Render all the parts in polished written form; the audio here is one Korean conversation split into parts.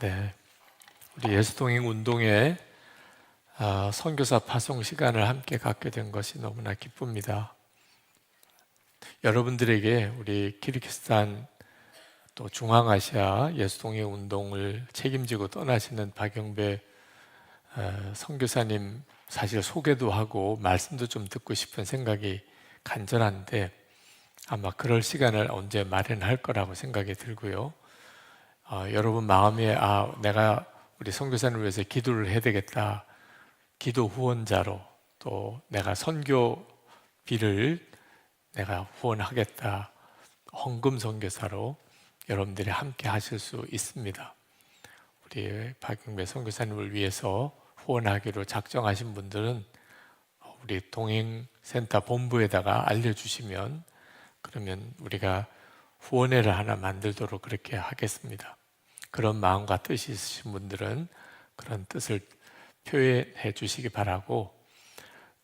네, 우리 예수동행 운동회 선교사 파송 시간을 함께 갖게 된 것이 너무나 기쁩니다. 여러분들에게 우리 키르기스탄 또 중앙아시아 예수동행 운동을 책임지고 떠나시는 박영배 선교사님 사실 소개도 하고 말씀도 좀 듣고 싶은 생각이 간절한데 아마 그럴 시간을 언제 마련할 거라고 생각이 들고요. 여러분 마음에 내가 우리 선교사님을 위해서 기도를 해야 되겠다, 기도 후원자로, 또 내가 선교비를 내가 후원하겠다, 헌금 선교사로 여러분들이 함께 하실 수 있습니다. 우리 박영배 선교사님을 위해서 후원하기로 작정하신 분들은 우리 동행센터 본부에다가 알려주시면 그러면 우리가 후원회를 하나 만들도록 그렇게 하겠습니다. 그런 마음과 뜻이 있으신 분들은 그런 뜻을 표현해 주시기 바라고,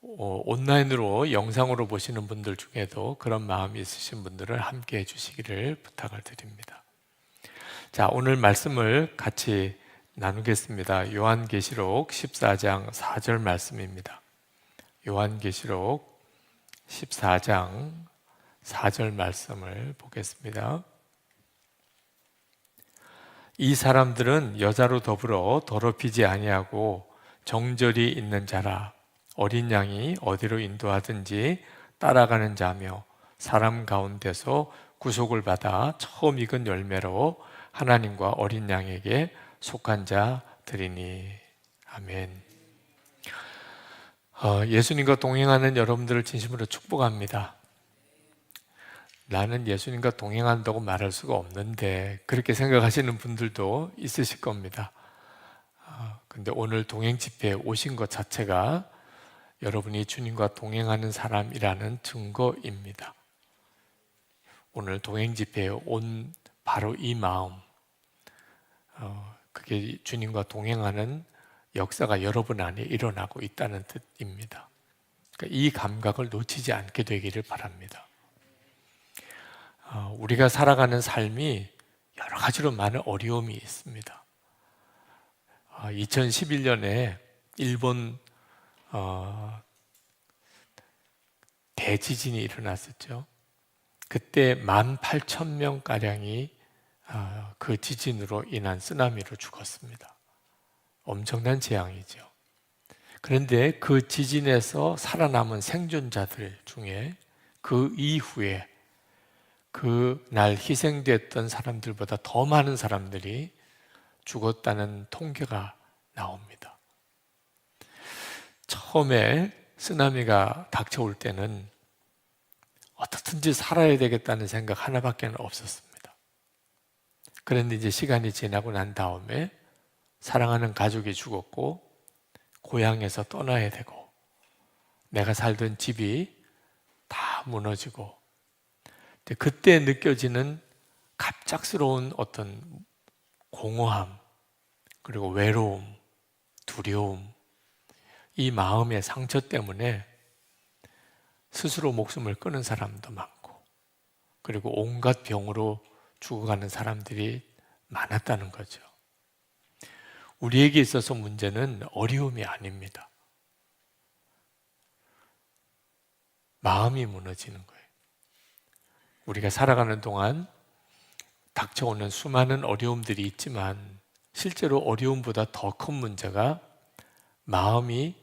온라인으로 영상으로 보시는 분들 중에도 그런 마음이 있으신 분들은 함께 해 주시기를 부탁을 드립니다. 자, 오늘 말씀을 같이 나누겠습니다. 요한계시록 14장 4절 말씀입니다. 요한계시록 14장 4절 말씀을 보겠습니다. 이 사람들은 여자로 더불어 더럽히지 아니하고 정절이 있는 자라, 어린 양이 어디로 인도하든지 따라가는 자며 사람 가운데서 구속을 받아 처음 익은 열매로 하나님과 어린 양에게 속한 자들이니. 아멘. 예수님과 동행하는 여러분들을 진심으로 축복합니다. 나는 예수님과 동행한다고 말할 수가 없는데 그렇게 생각하시는 분들도 있으실 겁니다. 근데 오늘 동행 집회에 오신 것 자체가 여러분이 주님과 동행하는 사람이라는 증거입니다. 오늘 동행 집회에 온 바로 이 마음, 그게 주님과 동행하는 역사가 여러분 안에 일어나고 있다는 뜻입니다. 그러니까 이 감각을 놓치지 않게 되기를 바랍니다. 우리가 살아가는 삶이 여러 가지로 많은 어려움이 있습니다. 2011년에 일본 대지진이 일어났었죠. 그때 18,000명가량이 그 지진으로 인한 쓰나미로 죽었습니다. 엄청난 재앙이죠. 그런데 그 지진에서 살아남은 생존자들 중에 그 이후에 그날 희생됐던 사람들보다 더 많은 사람들이 죽었다는 통계가 나옵니다. 처음에 쓰나미가 닥쳐올 때는 어떻든지 살아야 되겠다는 생각 하나밖에 없었습니다. 그런데 이제 시간이 지나고 난 다음에 사랑하는 가족이 죽었고 고향에서 떠나야 되고 내가 살던 집이 다 무너지고, 그때 느껴지는 갑작스러운 어떤 공허함, 그리고 외로움, 두려움, 이 마음의 상처 때문에 스스로 목숨을 끊은 사람도 많고, 그리고 온갖 병으로 죽어가는 사람들이 많았다는 거죠. 우리에게 있어서 문제는 어려움이 아닙니다. 마음이 무너지는 거예요. 우리가 살아가는 동안 닥쳐오는 수많은 어려움들이 있지만 실제로 어려움보다 더 큰 문제가 마음이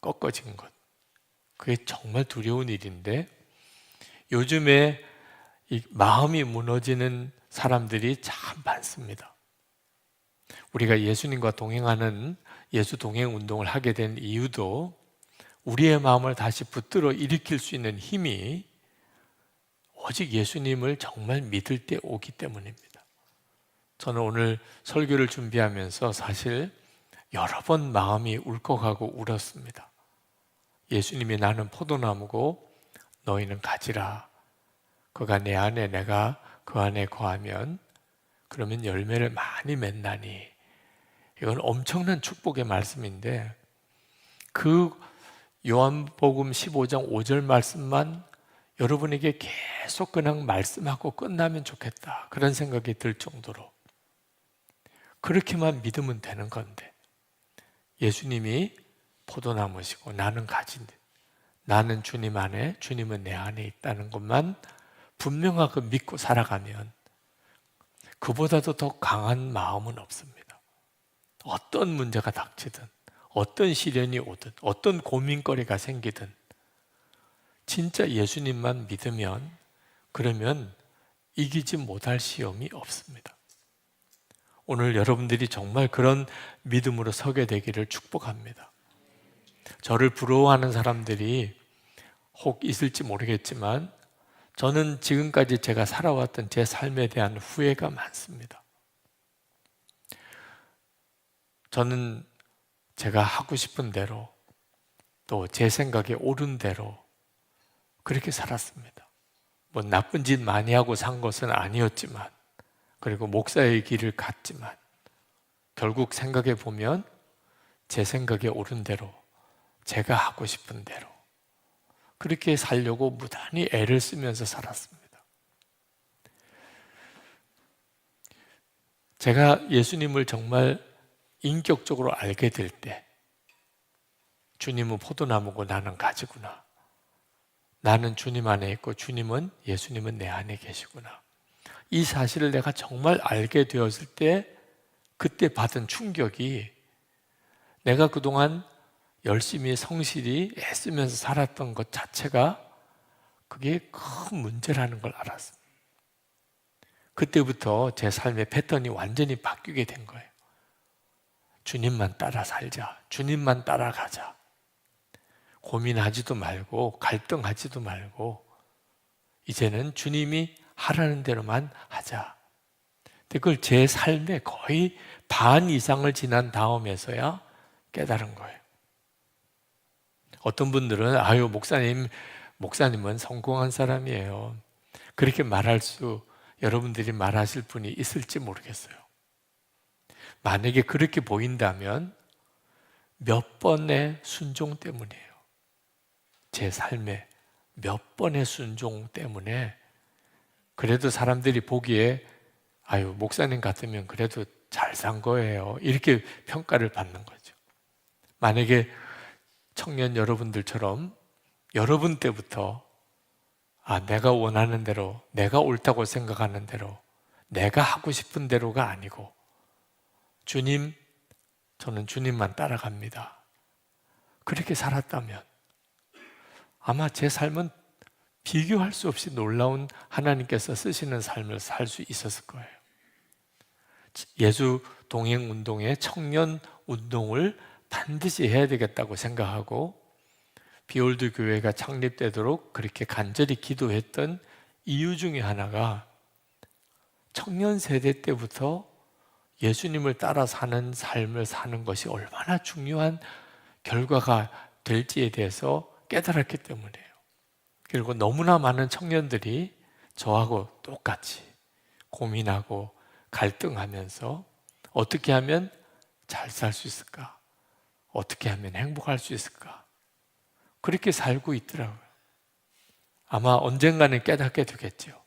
꺾어진 것. 그게 정말 두려운 일인데 요즘에 이 마음이 무너지는 사람들이 참 많습니다. 우리가 예수님과 동행하는 예수 동행 운동을 하게 된 이유도 우리의 마음을 다시 붙들어 일으킬 수 있는 힘이 오직 예수님을 정말 믿을 때 오기 때문입니다. 저는 오늘 설교를 준비하면서 사실 여러 번 마음이 울컥하고 울었습니다. 예수님이 나는 포도나무고 너희는 가지라. 그가 내 안에 내가 그 안에 거하면 그러면 열매를 많이 맺나니. 이건 엄청난 축복의 말씀인데 그 요한복음 15장 5절 말씀만 여러분에게 계속 그냥 말씀하고 끝나면 좋겠다, 그런 생각이 들 정도로 그렇게만 믿으면 되는 건데, 예수님이 포도나무시고 나는 가지, 나는 주님 안에, 주님은 내 안에 있다는 것만 분명하게 믿고 살아가면 그보다도 더 강한 마음은 없습니다. 어떤 문제가 닥치든, 어떤 시련이 오든, 어떤 고민거리가 생기든 진짜 예수님만 믿으면, 그러면 이기지 못할 시험이 없습니다. 오늘 여러분들이 정말 그런 믿음으로 서게 되기를 축복합니다. 저를 부러워하는 사람들이 혹 있을지 모르겠지만 저는 지금까지 제가 살아왔던 제 삶에 대한 후회가 많습니다. 저는 제가 하고 싶은 대로, 또 제 생각에 옳은 대로 그렇게 살았습니다. 뭐 나쁜 짓 많이 하고 산 것은 아니었지만, 그리고 목사의 길을 갔지만 결국 생각해 보면 제 생각에 옳은 대로, 제가 하고 싶은 대로 그렇게 살려고 무단히 애를 쓰면서 살았습니다. 제가 예수님을 정말 인격적으로 알게 될 때, 주님은 포도나무고 나는 가지구나, 나는 주님 안에 있고 주님은, 예수님은 내 안에 계시구나, 이 사실을 내가 정말 알게 되었을 때 그때 받은 충격이, 내가 그동안 열심히 성실히 애쓰면서 살았던 것 자체가 그게 큰 문제라는 걸 알았습니다. 그때부터 제 삶의 패턴이 완전히 바뀌게 된 거예요. 주님만 따라 살자, 주님만 따라가자, 고민하지도 말고 갈등하지도 말고 이제는 주님이 하라는 대로만 하자. 그걸 제 삶의 거의 반 이상을 지난 다음에서야 깨달은 거예요. 어떤 분들은 아유 목사님은 성공한 사람이에요, 그렇게 말할 수, 여러분들이 말하실 분이 있을지 모르겠어요. 만약에 그렇게 보인다면 몇 번의 순종 때문이에요. 제 삶의 몇 번의 순종 때문에 그래도 사람들이 보기에 아유 목사님 같으면 그래도 잘 산 거예요, 이렇게 평가를 받는 거죠. 만약에 청년 여러분들처럼 여러분 때부터 내가 원하는 대로, 내가 옳다고 생각하는 대로, 내가 하고 싶은 대로가 아니고 주님, 저는 주님만 따라갑니다, 그렇게 살았다면 아마 제 삶은 비교할 수 없이 놀라운 하나님께서 쓰시는 삶을 살 수 있었을 거예요. 예수 동행 운동의 청년 운동을 반드시 해야 되겠다고 생각하고 비올드 교회가 창립되도록 그렇게 간절히 기도했던 이유 중에 하나가 청년 세대 때부터 예수님을 따라 사는 삶을 사는 것이 얼마나 중요한 결과가 될지에 대해서 깨달았기 때문이에요. 그리고 너무나 많은 청년들이 저하고 똑같이 고민하고 갈등하면서 어떻게 하면 잘 살 수 있을까? 어떻게 하면 행복할 수 있을까? 그렇게 살고 있더라고요. 아마 언젠가는 깨닫게 되겠죠.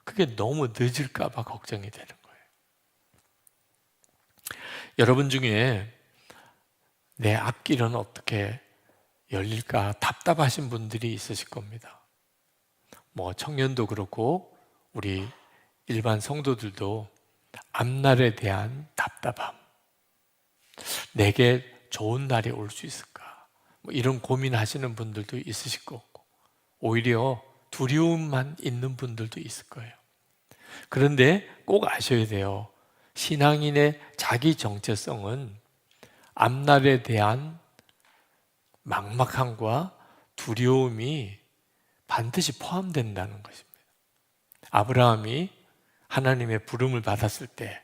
그게 너무 늦을까 봐 걱정이 되는 거예요. 여러분 중에 내 앞길은 어떻게 열릴까 답답하신 분들이 있으실 겁니다. 뭐 청년도 그렇고 우리 일반 성도들도 앞날에 대한 답답함, 내게 좋은 날이 올 수 있을까, 뭐 이런 고민하시는 분들도 있으실 거고 오히려 두려움만 있는 분들도 있을 거예요. 그런데 꼭 아셔야 돼요. 신앙인의 자기 정체성은 앞날에 대한 막막함과 두려움이 반드시 포함된다는 것입니다. 아브라함이 하나님의 부름을 받았을 때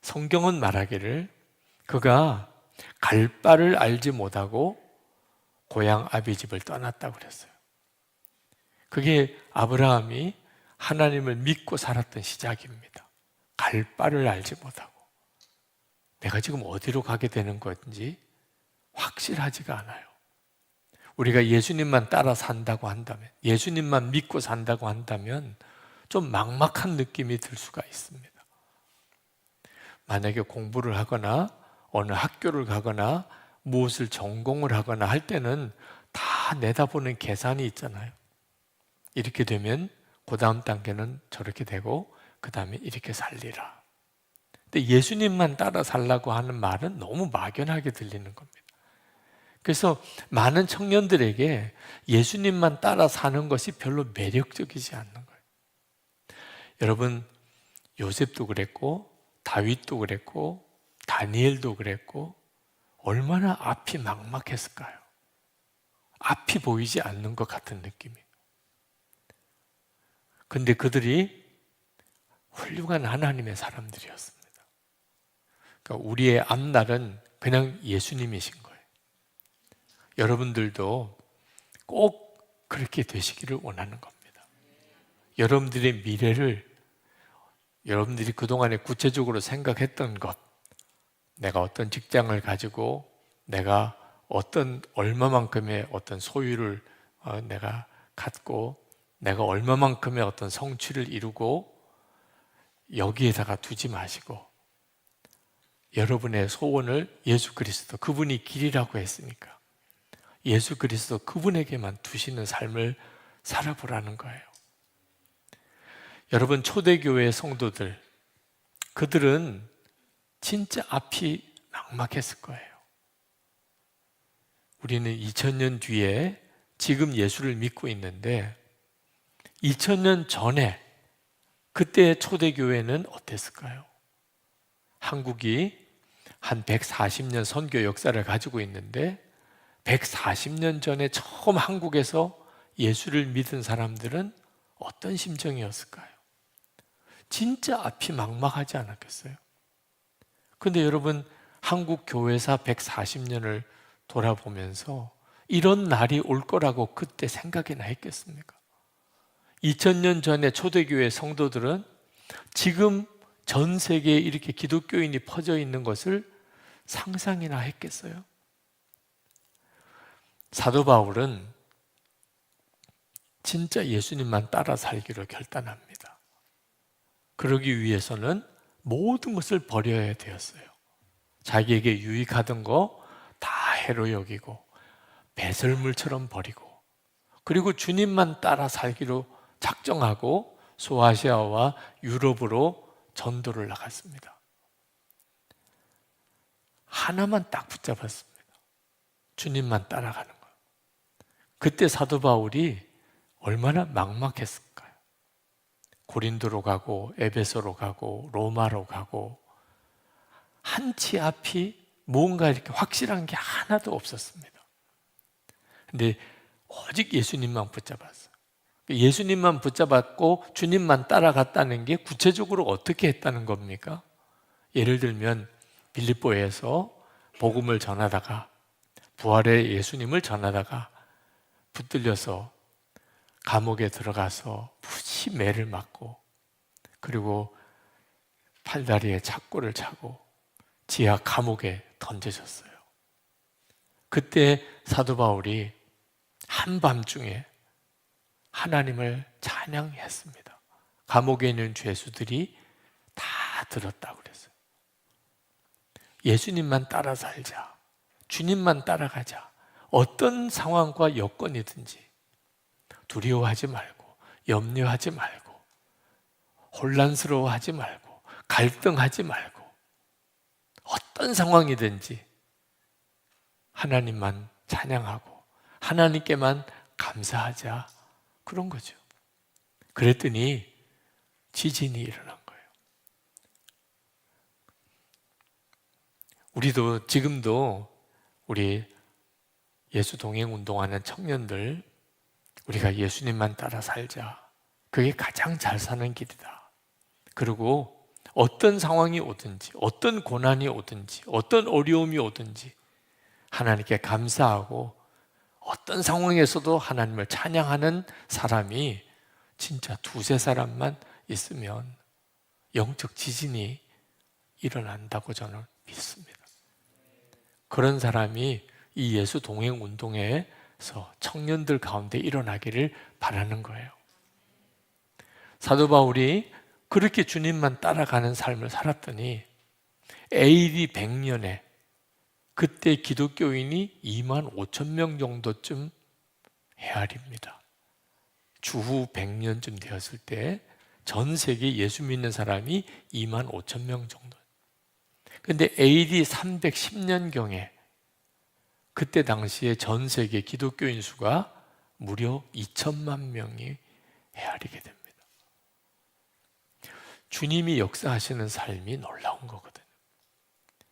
성경은 말하기를 그가 갈 바를 알지 못하고 고향 아비집을 떠났다고 그랬어요. 그게 아브라함이 하나님을 믿고 살았던 시작입니다. 갈 바를 알지 못하고 내가 지금 어디로 가게 되는 건지 확실하지가 않아요. 우리가 예수님만 따라 산다고 한다면, 예수님만 믿고 산다고 한다면 좀 막막한 느낌이 들 수가 있습니다. 만약에 공부를 하거나 어느 학교를 가거나 무엇을 전공을 하거나 할 때는 다 내다보는 계산이 있잖아요. 이렇게 되면 그 다음 단계는 저렇게 되고 그 다음에 이렇게 살리라. 근데 예수님만 따라 살라고 하는 말은 너무 막연하게 들리는 겁니다. 그래서 많은 청년들에게 예수님만 따라 사는 것이 별로 매력적이지 않는 거예요. 여러분, 요셉도 그랬고 다윗도 그랬고 다니엘도 그랬고 얼마나 앞이 막막했을까요? 앞이 보이지 않는 것 같은 느낌이에요. 근데 그들이 훌륭한 하나님의 사람들이었습니다. 그러니까 우리의 앞날은 그냥 예수님이신 거예요. 여러분들도 꼭 그렇게 되시기를 원하는 겁니다. 여러분들의 미래를 여러분들이 그동안에 구체적으로 생각했던 것, 내가 어떤 직장을 가지고 내가 어떤 얼마만큼의 어떤 소유를 내가 갖고 내가 얼마만큼의 어떤 성취를 이루고 여기에다가 두지 마시고 여러분의 소원을 예수 그리스도, 그분이 길이라고 했으니까 예수 그리스도 그분에게만 두시는 삶을 살아보라는 거예요. 여러분, 초대교회 성도들, 그들은 진짜 앞이 막막했을 거예요. 우리는 2000년 뒤에 지금 예수를 믿고 있는데 2000년 전에 그때의 초대교회는 어땠을까요? 한국이 한 140년 선교 역사를 가지고 있는데 140년 전에 처음 한국에서 예수를 믿은 사람들은 어떤 심정이었을까요? 진짜 앞이 막막하지 않았겠어요? 근데 여러분, 한국 교회사 140년을 돌아보면서 이런 날이 올 거라고 그때 생각이나 했겠습니까? 2000년 전에 초대교회 성도들은 지금 전 세계에 이렇게 기독교인이 퍼져 있는 것을 상상이나 했겠어요? 사도 바울은 진짜 예수님만 따라 살기로 결단합니다. 그러기 위해서는 모든 것을 버려야 되었어요. 자기에게 유익하던 거 다 해로 여기고 배설물처럼 버리고 그리고 주님만 따라 살기로 작정하고 소아시아와 유럽으로 전도를 나갔습니다. 하나만 딱 붙잡았습니다. 주님만 따라가는 거. 그때 사도 바울이 얼마나 막막했을까요? 고린도로 가고 에베소로 가고 로마로 가고 한치 앞이 뭔가 이렇게 확실한 게 하나도 없었습니다. 근데 오직 예수님만 붙잡았어요. 예수님만 붙잡았고 주님만 따라갔다는 게 구체적으로 어떻게 했다는 겁니까? 예를 들면 빌립보에서 복음을 전하다가 부활의 예수님을 전하다가 붙들려서 감옥에 들어가서 푸시 매를 맞고 그리고 팔다리에 착고를 차고 지하 감옥에 던져졌어요. 그때 사도 바울이 한밤중에 하나님을 찬양했습니다. 감옥에 있는 죄수들이 다 들었다고 그랬어요. 예수님만 따라 살자. 주님만 따라가자. 어떤 상황과 여건이든지 두려워하지 말고 염려하지 말고 혼란스러워하지 말고 갈등하지 말고 어떤 상황이든지 하나님만 찬양하고 하나님께만 감사하자, 그런 거죠. 그랬더니 지진이 일어난 거예요. 우리도 지금도 우리 예수 동행 운동하는 청년들, 우리가 예수님만 따라 살자. 그게 가장 잘 사는 길이다. 그리고 어떤 상황이 오든지, 어떤 고난이 오든지, 어떤 어려움이 오든지 하나님께 감사하고 어떤 상황에서도 하나님을 찬양하는 사람이 진짜 두세 사람만 있으면 영적 지진이 일어난다고 저는 믿습니다. 그런 사람이 이 예수 동행 운동에서 청년들 가운데 일어나기를 바라는 거예요. 사도 바울이 그렇게 주님만 따라가는 삶을 살았더니 AD 100년에 그때 기독교인이 2만 5천 명 정도쯤 헤아립니다. 주후 100년쯤 되었을 때 전 세계 예수 믿는 사람이 2만 5천 명 정도. 근데 AD 310년경에 그때 당시에 전 세계 기독교인 수가 무려 2천만 명이 헤아리게 됩니다. 주님이 역사하시는 삶이 놀라운 거거든요.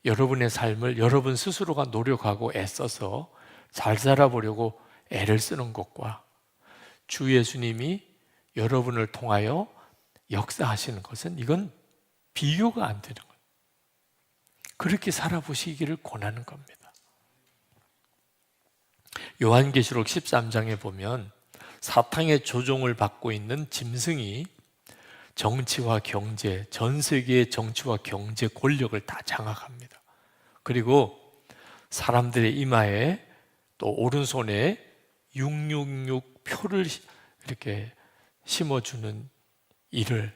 여러분의 삶을 여러분 스스로가 노력하고 애써서 잘 살아보려고 애를 쓰는 것과 주 예수님이 여러분을 통하여 역사하시는 것은 이건 비교가 안 되는 거예요. 그렇게 살아보시기를 권하는 겁니다. 요한계시록 13장에 보면 사탄의 조종을 받고 있는 짐승이 정치와 경제, 전 세계의 정치와 경제 권력을 다 장악합니다. 그리고 사람들의 이마에 또 오른손에 666 표를 이렇게 심어주는 일을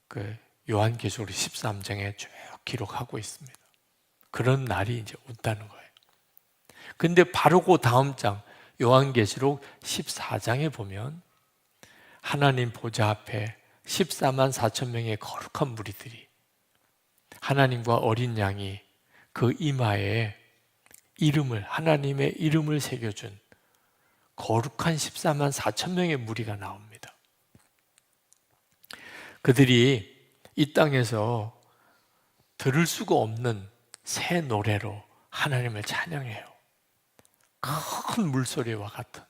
그 요한계시록 13장에 쭉 기록하고 있습니다. 그런 날이 이제 온다는 거예요. 근데 바로 그 다음 장 요한계시록 14장에 보면 하나님 보좌 앞에 14만 4천 명의 거룩한 무리들이 하나님과 어린 양이 그 이마에 이름을, 하나님의 이름을 새겨준 거룩한 14만 4천 명의 무리가 나옵니다. 그들이 이 땅에서 들을 수가 없는 새 노래로 하나님을 찬양해요. 큰 물소리와 같은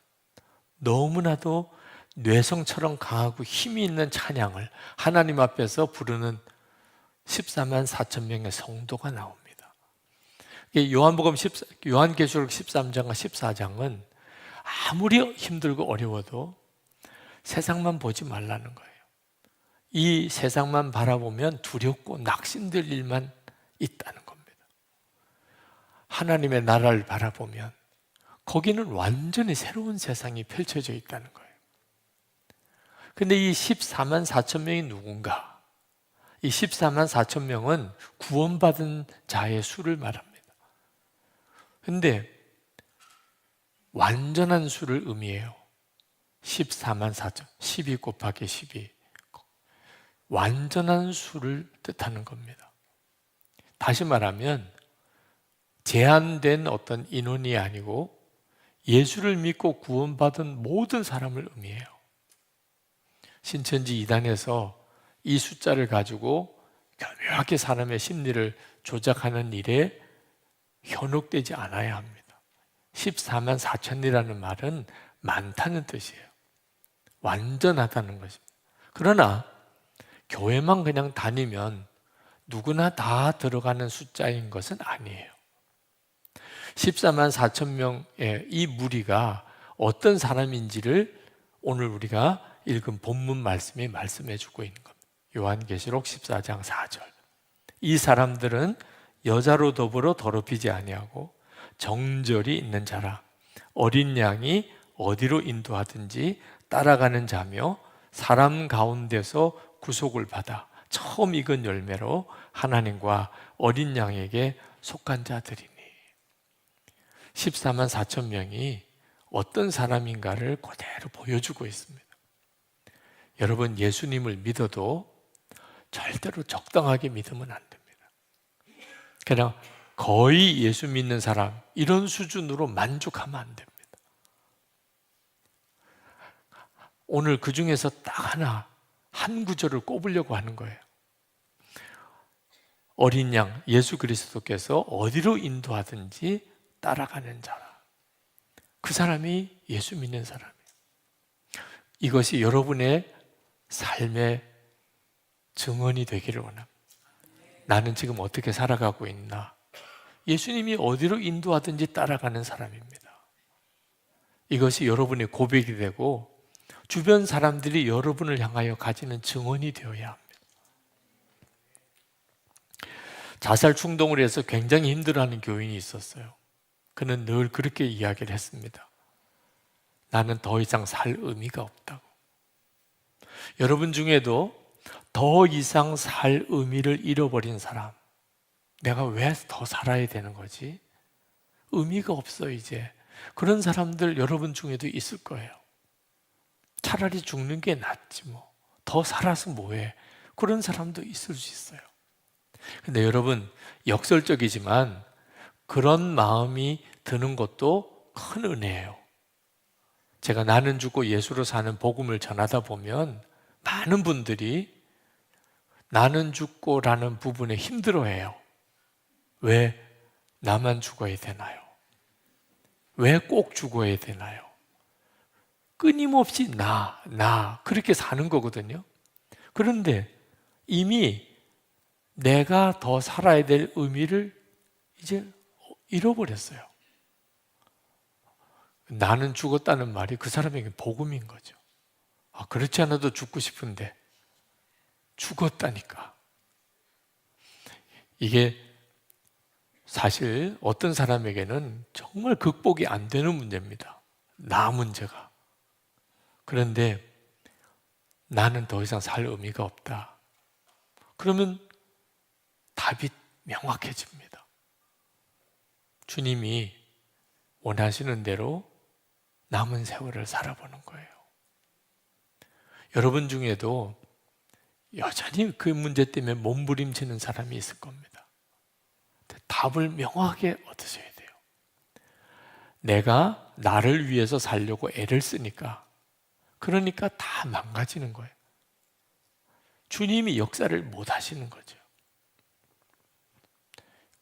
너무나도 뇌성처럼 강하고 힘이 있는 찬양을 하나님 앞에서 부르는 14만 4천 명의 성도가 나옵니다. 요한계시록 13장과 14장은 아무리 힘들고 어려워도 세상만 보지 말라는 거예요. 이 세상만 바라보면 두렵고 낙심될 일만 있다는 겁니다. 하나님의 나라를 바라보면 거기는 완전히 새로운 세상이 펼쳐져 있다는 거예요. 근데 이 14만 4천 명이 누군가? 이 14만 4천 명은 구원받은 자의 수를 말합니다. 근데 완전한 수를 의미해요. 14만 4천, 12 곱하기 12. 완전한 수를 뜻하는 겁니다. 다시 말하면 제한된 어떤 인원이 아니고 예수를 믿고 구원받은 모든 사람을 의미해요. 신천지 이단에서 이 숫자를 가지고 교묘하게 사람의 심리를 조작하는 일에 현혹되지 않아야 합니다. 14만 4천이라는 말은 많다는 뜻이에요. 완전하다는 것입니다. 그러나 교회만 그냥 다니면 누구나 다 들어가는 숫자인 것은 아니에요. 14만 4천 명의 이 무리가 어떤 사람인지를 오늘 우리가 읽은 본문 말씀이 말씀해 주고 있는 겁니다. 요한계시록 14장 4절. 이 사람들은 여자로 더불어 더럽히지 아니하고 정절이 있는 자라. 어린 양이 어디로 인도하든지 따라가는 자며 사람 가운데서 구속을 받아 처음 익은 열매로 하나님과 어린 양에게 속한 자들이니. 14만 4천 명이 어떤 사람인가를 그대로 보여주고 있습니다. 여러분, 예수님을 믿어도 절대로 적당하게 믿으면 안 됩니다. 그냥 거의 예수 믿는 사람 이런 수준으로 만족하면 안 됩니다. 오늘 그 중에서 딱 한 구절을 꼽으려고 하는 거예요. 어린 양 예수 그리스도께서 어디로 인도하든지 따라가는 자라. 그 사람이 예수 믿는 사람이에요. 이것이 여러분의 삶의 증언이 되기를 원합니다. 나는 지금 어떻게 살아가고 있나? 예수님이 어디로 인도하든지 따라가는 사람입니다. 이것이 여러분의 고백이 되고 주변 사람들이 여러분을 향하여 가지는 증언이 되어야 합니다. 자살 충동을 해서 굉장히 힘들어하는 교인이 있었어요. 그는 늘 그렇게 이야기를 했습니다. 나는 더 이상 살 의미가 없다고. 여러분 중에도 더 이상 살 의미를 잃어버린 사람, 내가 왜 더 살아야 되는 거지? 의미가 없어 이제. 그런 사람들 여러분 중에도 있을 거예요. 차라리 죽는 게 낫지 뭐. 더 살아서 뭐해. 그런 사람도 있을 수 있어요. 근데 여러분, 역설적이지만 그런 마음이 드는 것도 큰 은혜예요. 제가 나는 죽고 예수로 사는 복음을 전하다 보면 많은 분들이 나는 죽고라는 부분에 힘들어해요. 왜 나만 죽어야 되나요? 왜 꼭 죽어야 되나요? 끊임없이 나 그렇게 사는 거거든요. 그런데 이미 내가 더 살아야 될 의미를 이제 잃어버렸어요. 나는 죽었다는 말이 그 사람에게 복음인 거죠. 그렇지 않아도 죽고 싶은데 죽었다니까. 이게 사실 어떤 사람에게는 정말 극복이 안 되는 문제입니다. 나 문제가. 그런데 나는 더 이상 살 의미가 없다. 그러면 답이 명확해집니다. 주님이 원하시는 대로 남은 세월을 살아보는 거예요. 여러분 중에도 여전히 그 문제 때문에 몸부림치는 사람이 있을 겁니다. 답을 명확하게 얻으셔야 돼요. 내가 나를 위해서 살려고 애를 쓰니까, 그러니까 다 망가지는 거예요. 주님이 역사를 못 하시는 거죠.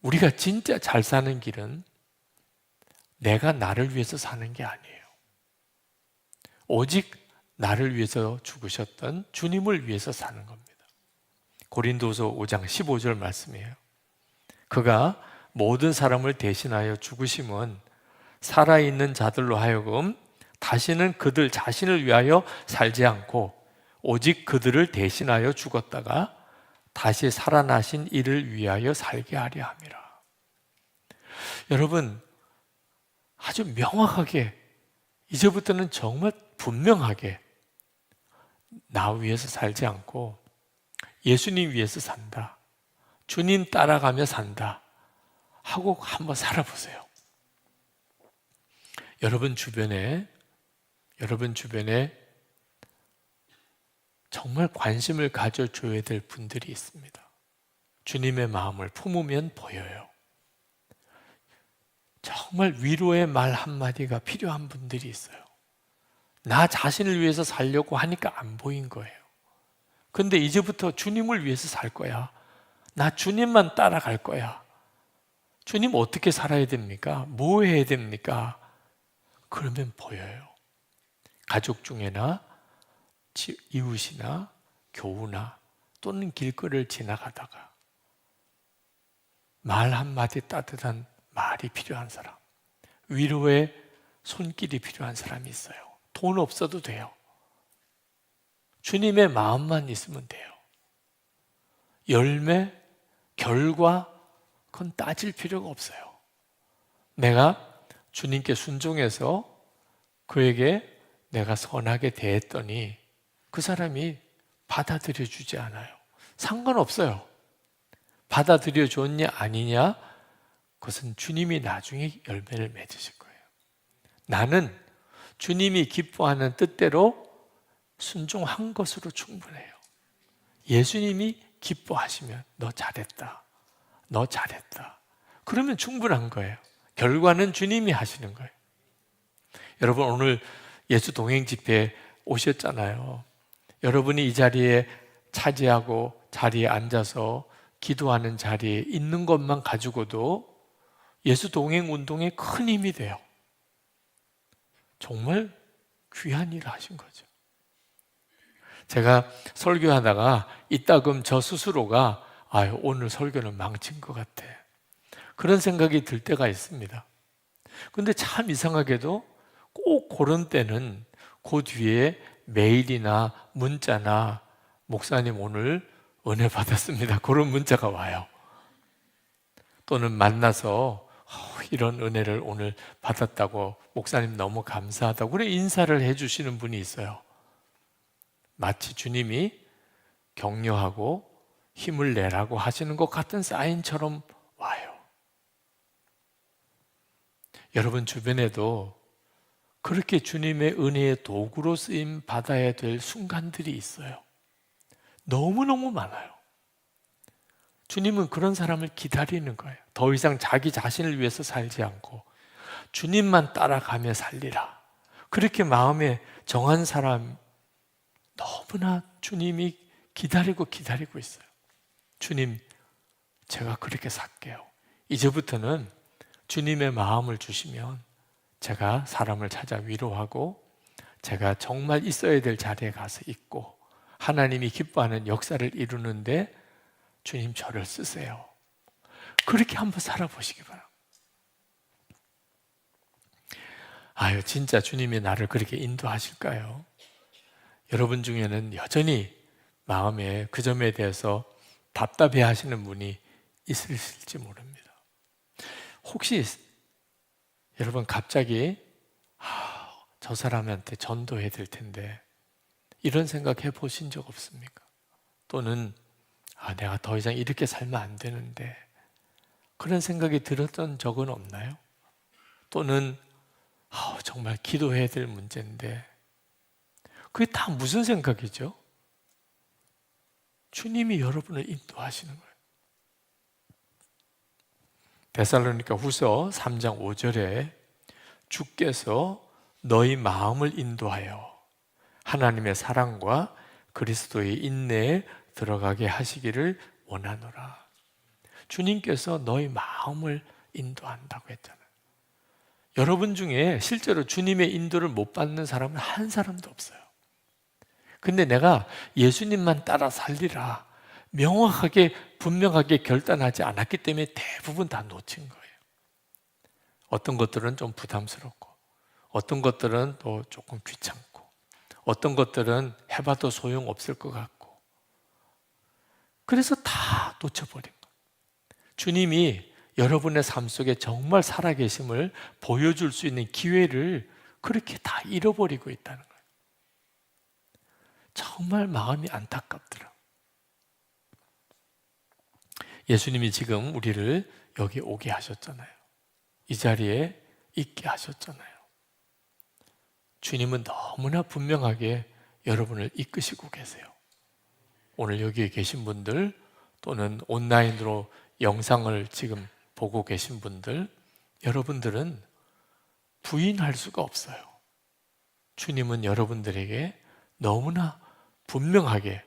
우리가 진짜 잘 사는 길은 내가 나를 위해서 사는 게 아니에요. 오직 나를 위해서 죽으셨던 주님을 위해서 사는 겁니다. 고린도서 5장 15절 말씀이에요. 그가 모든 사람을 대신하여 죽으심은 살아있는 자들로 하여금 다시는 그들 자신을 위하여 살지 않고 오직 그들을 대신하여 죽었다가 다시 살아나신 이를 위하여 살게 하려 함이라. 여러분, 아주 명확하게 이제부터는 정말 분명하게 나 위해서 살지 않고 예수님 위해서 산다. 주님 따라가며 산다. 하고 한번 살아보세요. 여러분 주변에 정말 관심을 가져줘야 될 분들이 있습니다. 주님의 마음을 품으면 보여요. 정말 위로의 말 한마디가 필요한 분들이 있어요. 나 자신을 위해서 살려고 하니까 안 보인 거예요. 근데 이제부터 주님을 위해서 살 거야. 나 주님만 따라갈 거야. 주님 어떻게 살아야 됩니까? 뭐 해야 됩니까? 그러면 보여요. 가족 중에나 이웃이나 교우나 또는 길거리를 지나가다가 말 한마디 따뜻한 말이 필요한 사람, 위로의 손길이 필요한 사람이 있어요. 돈 없어도 돼요. 주님의 마음만 있으면 돼요. 열매, 결과, 그건 따질 필요가 없어요. 내가 주님께 순종해서 그에게 내가 선하게 대했더니 그 사람이 받아들여 주지 않아요. 상관없어요. 받아들여 줬냐 아니냐, 그것은 주님이 나중에 열매를 맺으실 거예요. 나는 주님이 기뻐하는 뜻대로 순종한 것으로 충분해요. 예수님이 기뻐하시면 너 잘했다. 너 잘했다. 그러면 충분한 거예요. 결과는 주님이 하시는 거예요. 여러분 오늘 예수 동행 집회에 오셨잖아요. 여러분이 이 자리에 차지하고 자리에 앉아서 기도하는 자리에 있는 것만 가지고도 예수 동행 운동에 큰 힘이 돼요. 정말 귀한 일을 하신 거죠. 제가 설교하다가 이따금 저 스스로가 오늘 설교는 망친 것 같아. 그런 생각이 들 때가 있습니다. 근데 참 이상하게도 꼭 그런 때는 그 뒤에 메일이나 문자나 목사님 오늘 은혜 받았습니다. 그런 문자가 와요. 또는 만나서 이런 은혜를 오늘 받았다고 목사님 너무 감사하다고 그래 인사를 해주시는 분이 있어요. 마치 주님이 격려하고 힘을 내라고 하시는 것 같은 사인처럼 여러분 주변에도 그렇게 주님의 은혜의 도구로 쓰임 받아야 될 순간들이 있어요. 너무너무 많아요. 주님은 그런 사람을 기다리는 거예요. 더 이상 자기 자신을 위해서 살지 않고 주님만 따라가며 살리라. 그렇게 마음에 정한 사람, 너무나 주님이 기다리고 있어요. 주님, 제가 그렇게 살게요. 이제부터는 주님의 마음을 주시면 제가 사람을 찾아 위로하고 제가 정말 있어야 될 자리에 가서 있고 하나님이 기뻐하는 역사를 이루는데 주님 저를 쓰세요. 그렇게 한번 살아보시기 바랍니다. 아유, 진짜 주님이 나를 그렇게 인도하실까요? 여러분 중에는 여전히 마음에 그 점에 대해서 답답해 하시는 분이 있으실지 모릅니다. 혹시 여러분 갑자기 저 사람한테 전도해야 될 텐데 이런 생각 해보신 적 없습니까? 또는 내가 더 이상 이렇게 살면 안 되는데 그런 생각이 들었던 적은 없나요? 또는 정말 기도해야 될 문제인데 그게 다 무슨 생각이죠? 주님이 여러분을 인도하시는 거예요. 데살로니가 후서 3장 5절에 주께서 너희 마음을 인도하여 하나님의 사랑과 그리스도의 인내에 들어가게 하시기를 원하노라. 주님께서 너희 마음을 인도한다고 했잖아요. 여러분 중에 실제로 주님의 인도를 못 받는 사람은 한 사람도 없어요. 근데 내가 예수님만 따라 살리라 명확하게 분명하게 결단하지 않았기 때문에 대부분 다 놓친 거예요. 어떤 것들은 좀 부담스럽고 어떤 것들은 또 조금 귀찮고 어떤 것들은 해봐도 소용없을 것 같고 그래서 다 놓쳐버린 거예요. 주님이 여러분의 삶 속에 정말 살아계심을 보여줄 수 있는 기회를 그렇게 다 잃어버리고 있다는 거예요. 정말 마음이 안타깝더라. 예수님이 지금 우리를 여기 오게 하셨잖아요. 이 자리에 있게 하셨잖아요. 주님은 너무나 분명하게 여러분을 이끄시고 계세요. 오늘 여기에 계신 분들 또는 온라인으로 영상을 지금 보고 계신 분들, 여러분들은 부인할 수가 없어요. 주님은 여러분들에게 너무나 분명하게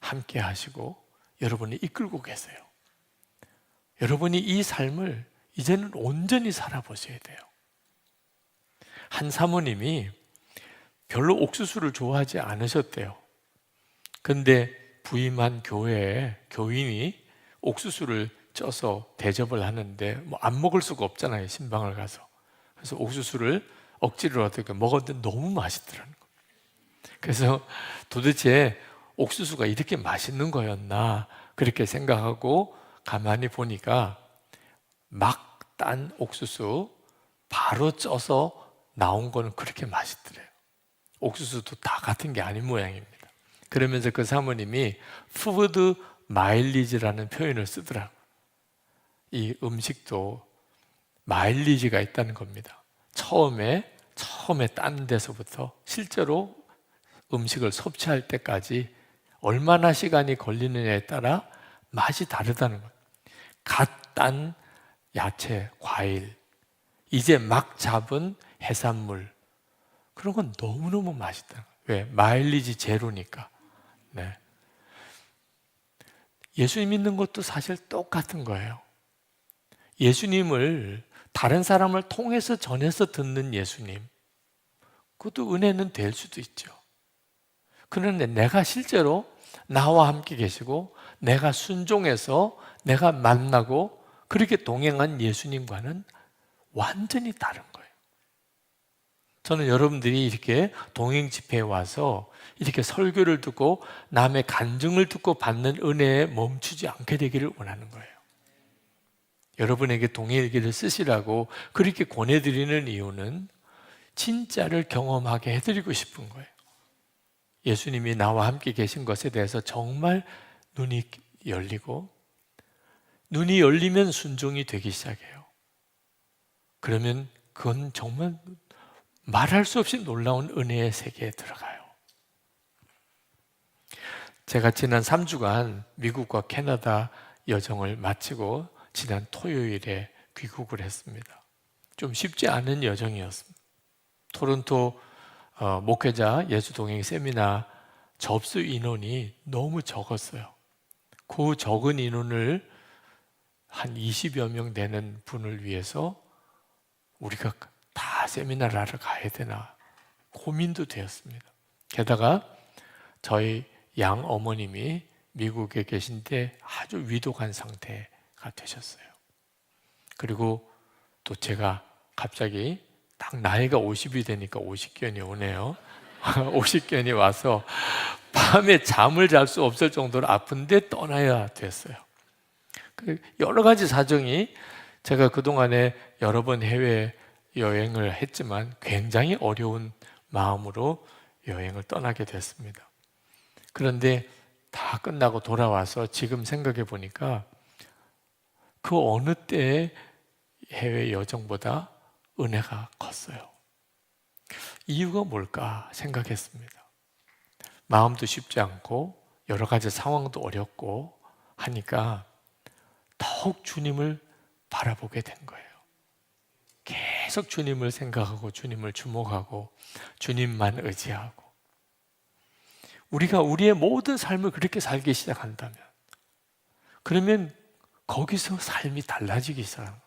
함께 하시고 여러분이 이끌고 계세요. 여러분이 이 삶을 이제는 온전히 살아보셔야 돼요. 한 사모님이 별로 옥수수를 좋아하지 않으셨대요. 근데 부임한 교회에 교인이 옥수수를 쪄서 대접을 하는데 안 먹을 수가 없잖아요. 신방을 가서. 그래서 옥수수를 억지로라도 먹었는데 너무 맛있더라는 거예요. 그래서 도대체 옥수수가 이렇게 맛있는 거였나 그렇게 생각하고 가만히 보니까 막 딴 옥수수 바로 쪄서 나온 거는 그렇게 맛있더래요. 옥수수도 다 같은 게 아닌 모양입니다. 그러면서 그 사모님이 푸드 마일리지라는 표현을 쓰더라고요. 이 음식도 마일리지가 있다는 겁니다. 처음에 딴 데서부터 실제로 음식을 섭취할 때까지 얼마나 시간이 걸리느냐에 따라 맛이 다르다는 거예요. 갓 딴 야채, 과일, 이제 막 잡은 해산물 그런 건 너무너무 맛있다. 왜? 마일리지 제로니까. 네. 예수님 믿는 것도 사실 똑같은 거예요. 예수님을 다른 사람을 통해서 전해서 듣는 예수님, 그것도 은혜는 될 수도 있죠. 그런데 내가 실제로 나와 함께 계시고 내가 순종해서 내가 만나고 그렇게 동행한 예수님과는 완전히 다른 거예요. 저는 여러분들이 이렇게 동행 집회에 와서 이렇게 설교를 듣고 남의 간증을 듣고 받는 은혜에 멈추지 않게 되기를 원하는 거예요. 여러분에게 동행일기를 쓰시라고 그렇게 권해드리는 이유는 진짜를 경험하게 해드리고 싶은 거예요. 예수님이 나와 함께 계신 것에 대해서 정말 눈이 열리고 눈이 열리면 순종이 되기 시작해요. 그러면 그건 정말 말할 수 없이 놀라운 은혜의 세계에 들어가요. 제가 지난 3주간 미국과 캐나다 여정을 마치고 지난 토요일에 귀국을 했습니다. 좀 쉽지 않은 여정이었습니다. 토론토 목회자 예수동행 세미나 접수 인원이 너무 적었어요. 그 적은 인원을 한 20여 명 되는 분을 위해서 우리가 다 세미나를 하러 가야 되나 고민도 되었습니다. 게다가 저희 양 어머님이 미국에 계신데 아주 위독한 상태가 되셨어요. 그리고 또 제가 갑자기 딱 나이가 50이 되니까 오십견이 오네요. 오십견이 와서 밤에 잠을 잘 수 없을 정도로 아픈데 떠나야 됐어요. 여러 가지 사정이 제가 그동안에 여러 번 해외 여행을 했지만 굉장히 어려운 마음으로 여행을 떠나게 됐습니다. 그런데 다 끝나고 돌아와서 지금 생각해 보니까 그 어느 때의 해외 여정보다 은혜가 컸어요. 이유가 뭘까 생각했습니다. 마음도 쉽지 않고 여러 가지 상황도 어렵고 하니까 더욱 주님을 바라보게 된 거예요. 계속 주님을 생각하고 주님을 주목하고 주님만 의지하고 우리가 우리의 모든 삶을 그렇게 살기 시작한다면 그러면 거기서 삶이 달라지기 시작합니다.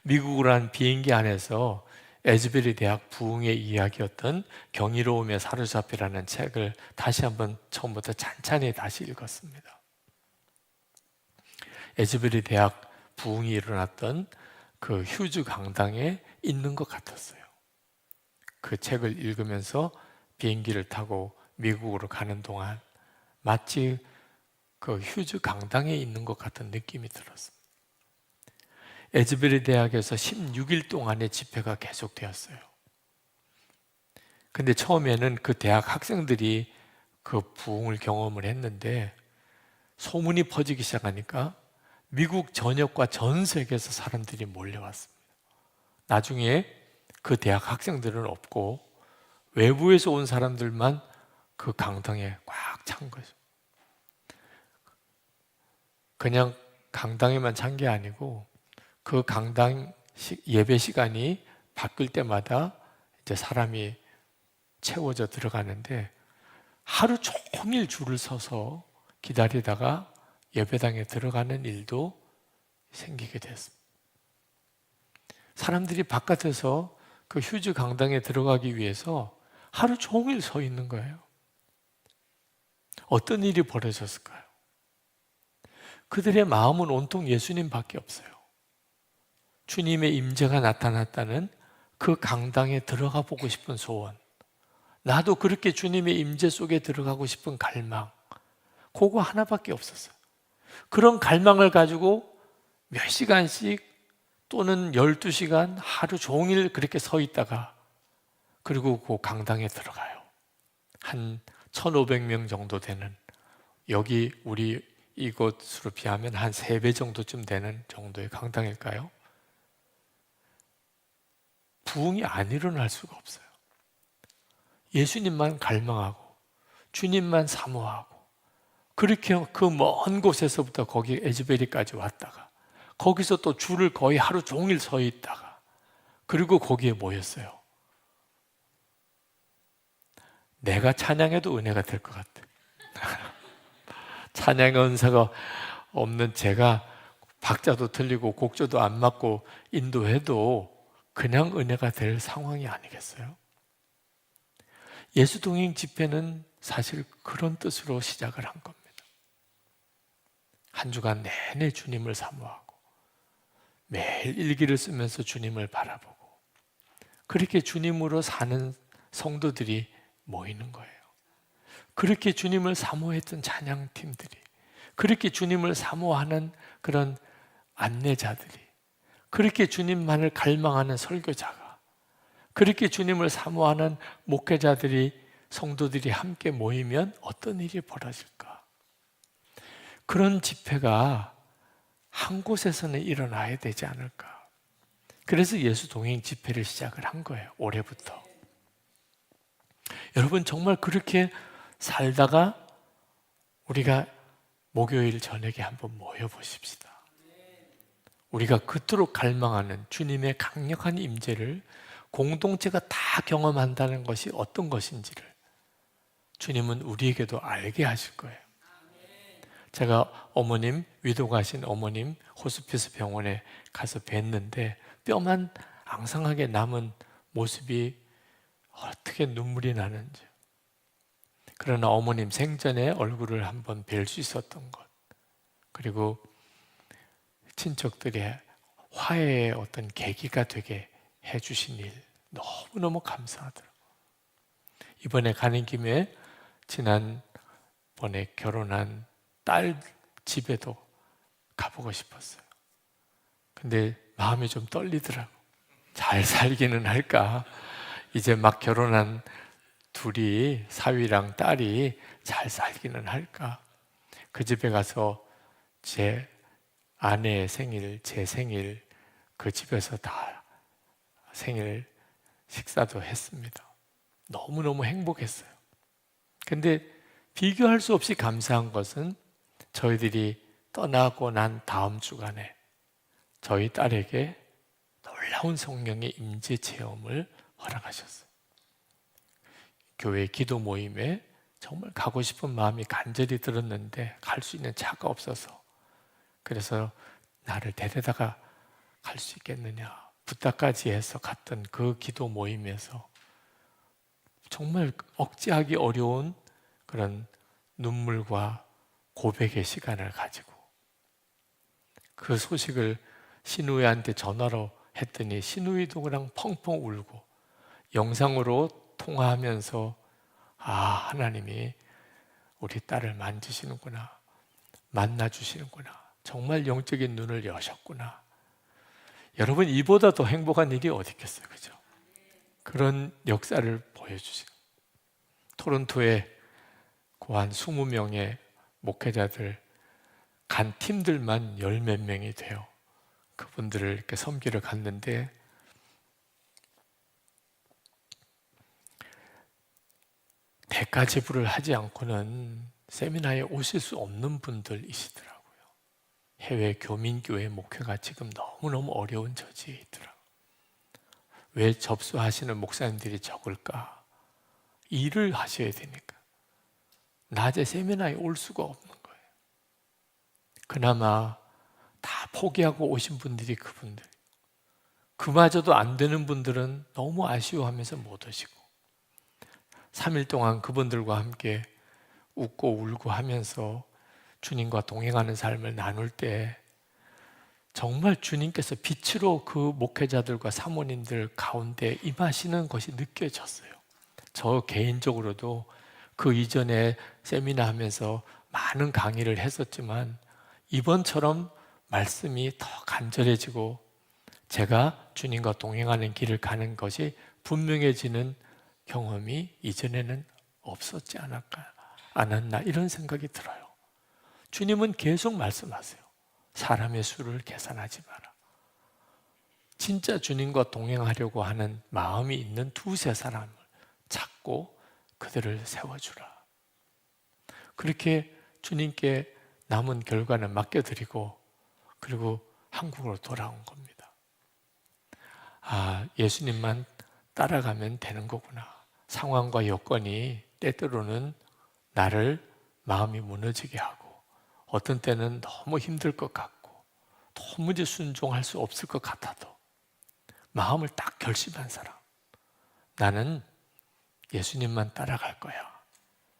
미국으로 한 비행기 안에서 에즈베리 대학 부흥의 이야기였던 경이로움에 사로잡히라는 책을 다시 한번 처음부터 찬찬히 다시 읽었습니다. 에즈베리 대학 부흥이 일어났던 그 휴즈 강당에 있는 것 같았어요. 그 책을 읽으면서 비행기를 타고 미국으로 가는 동안 마치 그 휴즈 강당에 있는 것 같은 느낌이 들었습니다. 에즈베리 대학에서 16일 동안의 집회가 계속되었어요. 근데 처음에는 그 대학 학생들이 그 부흥을 경험을 했는데 소문이 퍼지기 시작하니까 미국 전역과 전 세계에서 사람들이 몰려왔습니다. 나중에 그 대학 학생들은 없고 외부에서 온 사람들만 그 강당에 꽉 찬 거죠. 그냥 강당에만 찬 게 아니고 그 강당 예배 시간이 바뀔 때마다 이제 사람이 채워져 들어가는데 하루 종일 줄을 서서 기다리다가 예배당에 들어가는 일도 생기게 됐습니다. 사람들이 바깥에서 그 휴즈 강당에 들어가기 위해서 하루 종일 서 있는 거예요. 어떤 일이 벌어졌을까요? 그들의 마음은 온통 예수님밖에 없어요. 주님의 임재가 나타났다는 그 강당에 들어가 보고 싶은 소원, 나도 그렇게 주님의 임재 속에 들어가고 싶은 갈망, 그거 하나밖에 없었어요. 그런 갈망을 가지고 몇 시간씩 또는 12시간 하루 종일 그렇게 서 있다가 그리고 그 강당에 들어가요. 한 1,500명 정도 되는, 여기 우리 이곳으로 비하면 한 3배 정도쯤 되는 정도의 강당일까요? 부흥이 안 일어날 수가 없어요. 예수님만 갈망하고 주님만 사모하고 그렇게 그 먼 곳에서부터 거기 에즈베리까지 왔다가 거기서 또 줄을 거의 하루 종일 서 있다가 그리고 거기에 모였어요. 내가 찬양해도 은혜가 될 것 같아. 찬양의 은사가 없는 제가 박자도 틀리고 곡조도 안 맞고 인도해도 그냥 은혜가 될 상황이 아니겠어요? 예수동행 집회는 사실 그런 뜻으로 시작을 한 겁니다. 한 주간 내내 주님을 사모하고 매일 일기를 쓰면서 주님을 바라보고 그렇게 주님으로 사는 성도들이 모이는 거예요. 그렇게 주님을 사모했던 찬양팀들이, 그렇게 주님을 사모하는 그런 안내자들이, 그렇게 주님만을 갈망하는 설교자가, 그렇게 주님을 사모하는 목회자들이, 성도들이 함께 모이면 어떤 일이 벌어질까? 그런 집회가 한 곳에서는 일어나야 되지 않을까? 그래서 예수 동행 집회를 시작을 한 거예요. 올해부터. 여러분 정말 그렇게 살다가 우리가 목요일 저녁에 한번 모여보십시다. 우리가 그토록 갈망하는 주님의 강력한 임재를 공동체가 다 경험한다는 것이 어떤 것인지를 주님은 우리에게도 알게 하실 거예요. 제가 어머님, 위도가신 어머님 호스피스 병원에 가서 뵀는데 뼈만 앙상하게 남은 모습이 어떻게 눈물이 나는지. 그러나 어머님 생전에 얼굴을 한번 뵐 수 있었던 것, 그리고 친척들의 화해의 어떤 계기가 되게 해주신 일 너무너무 감사하더라고요. 이번에 가는 김에 지난번에 결혼한 딸 집에도 가보고 싶었어요. 근데 마음이 좀 떨리더라고. 잘 살기는 할까? 이제 막 결혼한 둘이, 사위랑 딸이 잘 살기는 할까? 그 집에 가서 제 아내의 생일, 제 생일, 그 집에서 다 생일 식사도 했습니다. 너무너무 행복했어요. 근데 비교할 수 없이 감사한 것은 저희들이 떠나고 난 다음 주간에 저희 딸에게 놀라운 성령의 임재 체험을 허락하셨어요. 교회 기도 모임에 정말 가고 싶은 마음이 간절히 들었는데 갈 수 있는 차가 없어서, 그래서 나를 데려다가 갈 수 있겠느냐 부탁까지 해서 갔던 그 기도 모임에서 정말 억제하기 어려운 그런 눈물과 고백의 시간을 가지고 그 소식을 시누이한테 전화로 했더니 시누이도 그냥 펑펑 울고 영상으로 통화하면서 하나님이 우리 딸을 만지시는구나, 만나주시는구나, 정말 영적인 눈을 여셨구나. 여러분 이보다 더 행복한 일이 어디 있겠어요, 그죠? 그런 역사를 보여주신 토론토에 고한 20명의 목회자들 간 팀들만 열 몇 명이 돼요. 그분들을 이렇게 섬기러 갔는데 대가 지불을 하지 않고는 세미나에 오실 수 없는 분들이시더라고요. 해외 교민교회 목회가 지금 너무너무 어려운 처지에 있더라고요. 왜 접수하시는 목사님들이 적을까? 일을 하셔야 되니까 낮에 세미나에 올 수가 없는 거예요. 그나마 다 포기하고 오신 분들이 그분들, 그마저도 안 되는 분들은 너무 아쉬워하면서 못 오시고 3일 동안 그분들과 함께 웃고 울고 하면서 주님과 동행하는 삶을 나눌 때 정말 주님께서 빛으로 그 목회자들과 사모님들 가운데 임하시는 것이 느껴졌어요. 저 개인적으로도 그 이전에 세미나 하면서 많은 강의를 했었지만 이번처럼 말씀이 더 간절해지고 제가 주님과 동행하는 길을 가는 것이 분명해지는 경험이 이전에는 없었지 않았나 이런 생각이 들어요. 주님은 계속 말씀하세요. 사람의 수를 계산하지 마라. 진짜 주님과 동행하려고 하는 마음이 있는 두세 사람을 찾고 그들을 세워주라. 그렇게 주님께 남은 결과는 맡겨드리고 그리고 한국으로 돌아온 겁니다. 예수님만 따라가면 되는 거구나. 상황과 여건이 때때로는 나를 마음이 무너지게 하고 어떤 때는 너무 힘들 것 같고 도무지 순종할 수 없을 것 같아도 마음을 딱 결심한 사람, 나는 예수님만 따라갈 거야.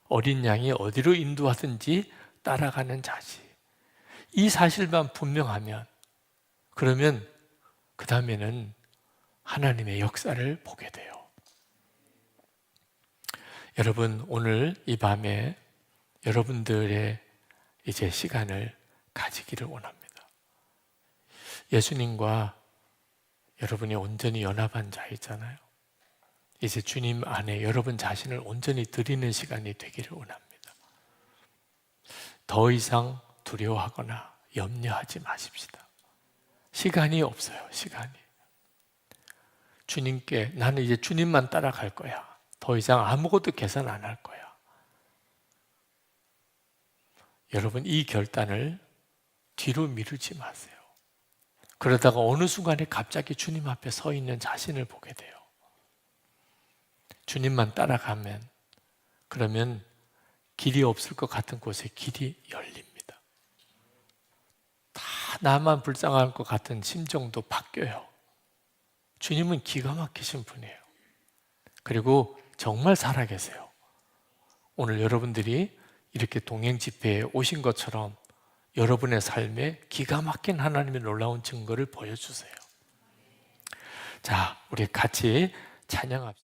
어린 양이 어디로 인도하든지 따라가는 자지. 이 사실만 분명하면 그러면 그 다음에는 하나님의 역사를 보게 돼요. 여러분 오늘 이 밤에 여러분들의 이제 시간을 가지기를 원합니다. 예수님과 여러분이 온전히 연합한 자이잖아요. 이제 주님 안에 여러분 자신을 온전히 드리는 시간이 되기를 원합니다. 더 이상 두려워하거나 염려하지 마십시다. 시간이 없어요. 시간이. 주님께 나는 이제 주님만 따라갈 거야. 더 이상 아무것도 계산 안 할 거야. 여러분, 이 결단을 뒤로 미루지 마세요. 그러다가 어느 순간에 갑자기 주님 앞에 서 있는 자신을 보게 돼요. 주님만 따라가면, 그러면 길이 없을 것 같은 곳에 길이 열립니다. 다 나만 불쌍할 것 같은 심정도 바뀌어요. 주님은 기가 막히신 분이에요. 그리고 정말 살아계세요. 오늘 여러분들이 이렇게 동행 집회에 오신 것처럼 여러분의 삶에 기가 막힌 하나님의 놀라운 증거를 보여주세요. 자, 우리 같이 찬양합시다.